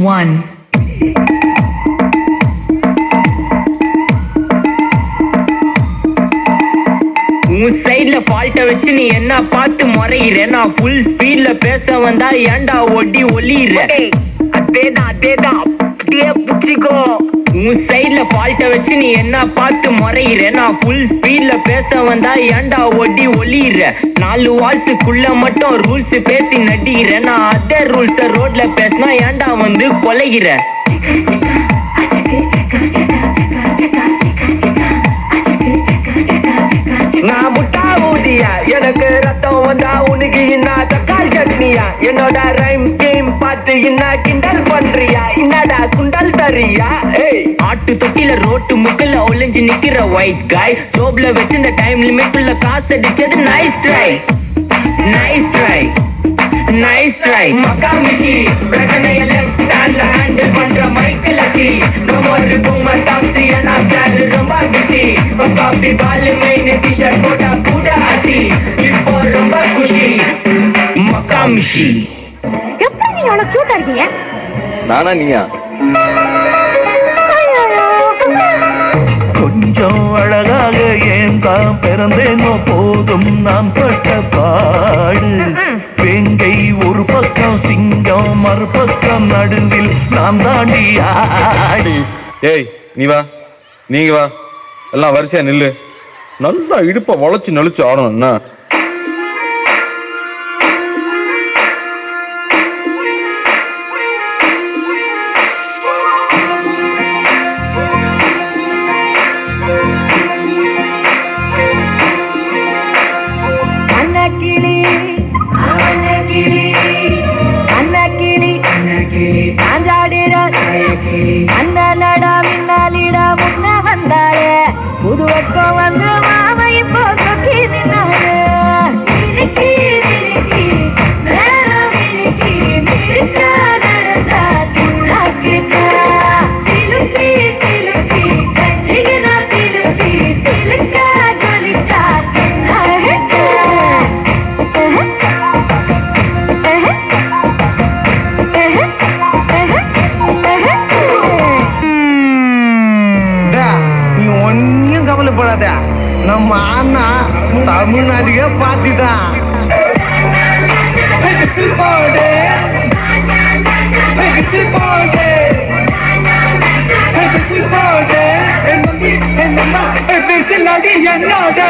1. உன் சைட்ல ஃபால்ட்ட வச்சு நீ என்ன பார்த்து முறையிற, நான் ஃபுல் ஸ்பீட்ல பேச வந்தா ஏன்டா ஒட்டி ஒளியிற. அதேதான் அப்படியே புடிச்சிக்கோ. உன் சைட்ல ஃபால்ட்ட வச்சு நீ என்ன பார்த்து முறையிற, நான் ஃபுல் ஸ்பீட்ல பேச வந்தா ஏன்டா ஒட்டி ஒளியிற. 4 வால்ஸுக்குள்ள மட்டும் ரூல்ஸ் பேசி நடிக்கிற, நான் அதே ரூல்ஸ ரோட்ல பேசினா ஏன்டா வந்து கொலைகிற. நான் முட்டா ஊதியா, எனக்கு ரத்தம் வந்தா உனக்கு என்ன தக்காளி சட்னியா. என்னோட ரைம் ஸ்கீம் பார்த்து என்ன கிண்டல் பண்றியா, என்னடா சுண்டல் தரியா. ஆட்டு தொட்டில ரோட்டு முக்கல்ல ஒளிஞ்சு நிக்கிற ஒயிட் காய், ஜோப்ல வச்சு இந்த டைம் லிமிட் உள்ள காசு அடிச்சது nice try, nice try, nice try. மக்கா மிஷி பிரச்சனைய லெஃப்ட் ஹேண்ட்ல ஹேண்டில் பண்ற மைக்கேல் அசி, நோமர் பூமர் டாக்ஸி அண்ணா சார் ரொம்ப பிஸி. காபி பால் மெயின் டி-ஷர்ட் போட்டா கூட அசி, இப்போ ரொம்ப குஷி. மக்கா மிஷி. எப்படி நீங்க அவ்வளவு கியூட்டா இருக்கீங்க? நானா நீயா? கொஞ்சம் அழகாக ஏன் தான் பிறந்தேனோ போதும் நான் பட்ட பாடு. வேங்கை ஒரு பக்கம் சிங்கம் மறுபக்கம் நடுவில் நான் தாண்டி ஆடு. ஏய் நீ வா, நீங்க வா, எல்லாம் வரிசையா நில்லு. நல்லா இடுப்பை வளைச்சு நெளிச்சு ஆடணும். என்ன புது பக்கம் வந்து மாமா இப்போ சொக்கி நின்னாரு. கவலைப்படாத, நம்ம அண்ணா தமிழ்நாட்டுக்கே பார்த்துதான். என்னோட